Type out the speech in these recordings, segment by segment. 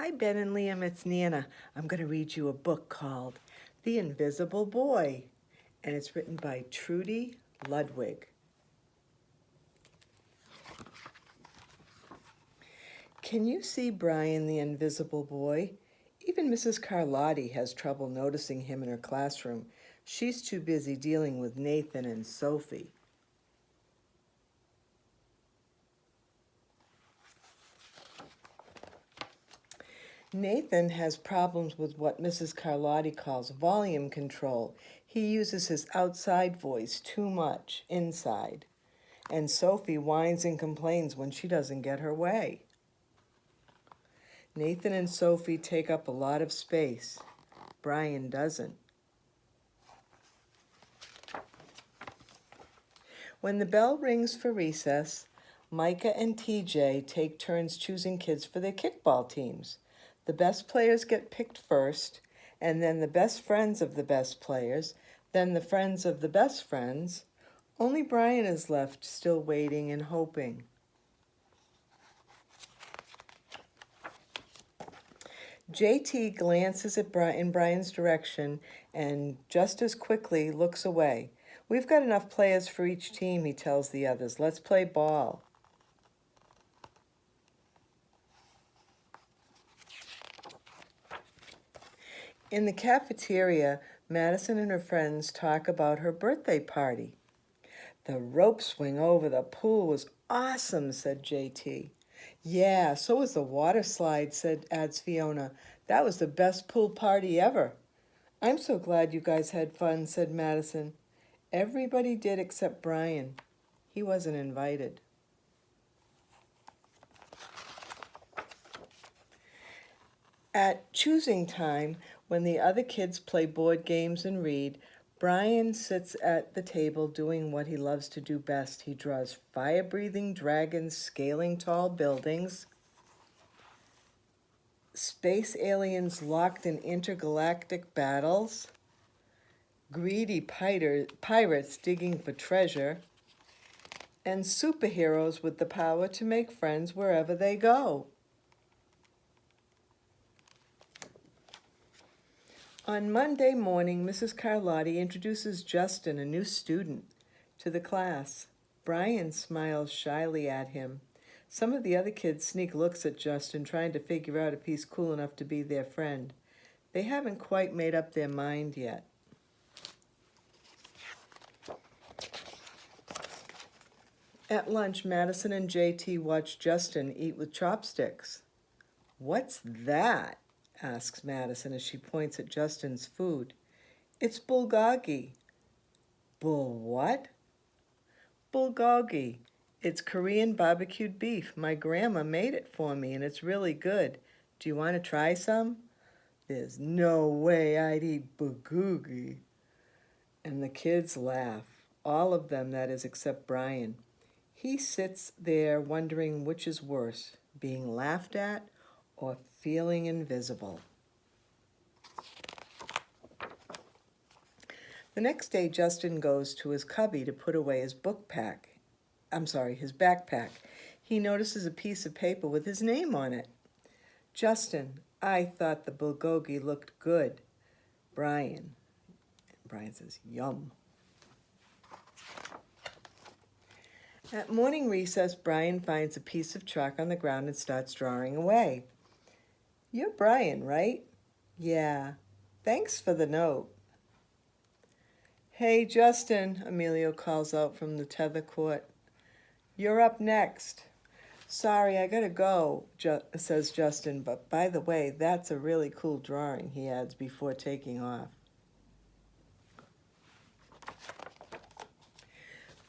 Hi, Ben and Liam, it's Nana. I'm going to read you a book called The Invisible Boy, and it's written by Trudy Ludwig. Can you see Brian, the invisible boy? Even Mrs. Carlotti has trouble noticing him in her classroom. She's too busy dealing with Nathan and Sophie. Nathan has problems with what Mrs. Carlotti calls volume control. He uses his outside voice too much inside. And Sophie whines and complains when she doesn't get her way. Nathan and Sophie take up a lot of space. Brian doesn't. When the bell rings for recess, Micah and TJ take turns choosing kids for their kickball teams. The best players get picked first, and then the best friends of the best players, then the friends of the best friends. Only Brian is left, still waiting and hoping. JT glances in Brian's direction and just as quickly looks away. We've got enough players for each team, he tells the others. Let's play ball. In the cafeteria, Madison and her friends talk about her birthday party. The rope swing over the pool was awesome, said JT. Yeah, so was the water slide, adds Fiona. That was the best pool party ever. I'm so glad you guys had fun, said Madison. Everybody did except Brian. He wasn't invited. At choosing time, when the other kids play board games and read, Brian sits at the table doing what he loves to do best. He draws fire-breathing dragons scaling tall buildings, space aliens locked in intergalactic battles, greedy pirates digging for treasure, and superheroes with the power to make friends wherever they go. On Monday morning, Mrs. Carlotti introduces Justin, a new student, to the class. Brian smiles shyly at him. Some of the other kids sneak looks at Justin, trying to figure out if he's cool enough to be their friend. They haven't quite made up their mind yet. At lunch, Madison and JT watch Justin eat with chopsticks. What's that? Asks Madison as she points at Justin's food. It's bulgogi. Bull what? Bulgogi. It's Korean barbecued beef. My grandma made it for me and it's really good. Do you want to try some? There's no way I'd eat bulgogi. And the kids laugh. All of them, that is, except Brian. He sits there wondering which is worse, being laughed at or feeling invisible. The next day, Justin goes to his cubby to put away his his backpack. He notices a piece of paper with his name on it. Justin, I thought the bulgogi looked good. Brian. Brian says, yum. At morning recess, Brian finds a piece of chalk on the ground and starts drawing away. You're Brian, right? Yeah. Thanks for the note. Hey, Justin, Emilio calls out from the tether court. You're up next. Sorry, I gotta go, says Justin, but by the way, that's a really cool drawing, he adds before taking off.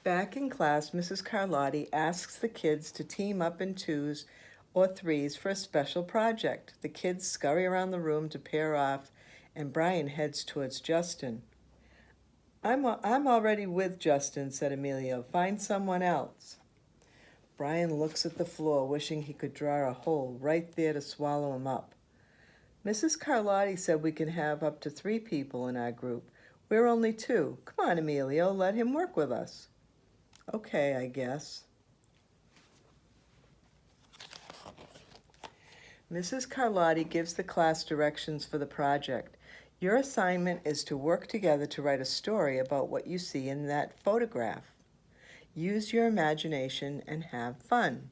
Back in class, Mrs. Carlotti asks the kids to team up in twos or threes for a special project. The kids scurry around the room to pair off, and Brian heads towards Justin. I'm already with Justin, said Emilio. Find someone else. Brian looks at the floor, wishing he could draw a hole right there to swallow him up. Mrs. Carlotti said we can have up to 3 people in our group. We're only 2. Come on, Emilio, let him work with us. Okay, I guess. Mrs. Carlotti gives the class directions for the project. Your assignment is to work together to write a story about what you see in that photograph. Use your imagination and have fun.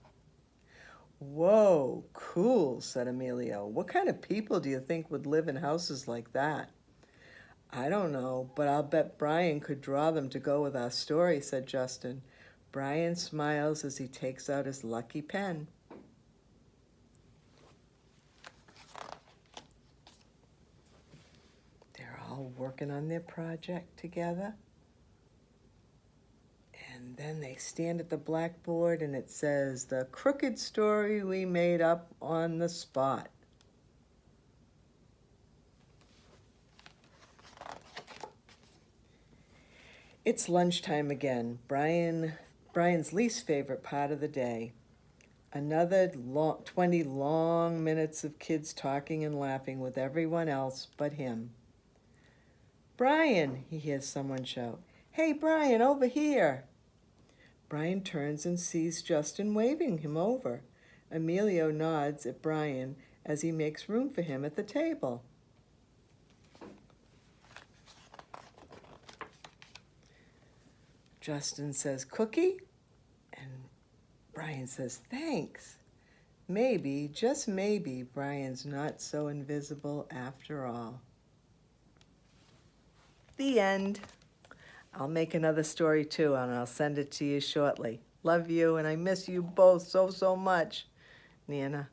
Whoa, cool, said Emilio. What kind of people do you think would live in houses like that? I don't know, but I'll bet Brian could draw them to go with our story, said Justin. Brian smiles as he takes out his lucky pen. They're all working on their project together. And then they stand at the blackboard and it says, "The crooked story we made up on the spot." It's lunchtime again, Brian's least favorite part of the day. Another 20 long minutes of kids talking and laughing with everyone else but him. "Brian," he hears someone shout. "Hey, Brian, over here." Brian turns and sees Justin waving him over. Emilio nods at Brian as he makes room for him at the table. Justin says, "Cookie?" And Brian says, "Thanks." Maybe, just maybe, Brian's not so invisible after all. The end. I'll make another story too, and I'll send it to you shortly. Love you, and I miss you both so, so much. Nana.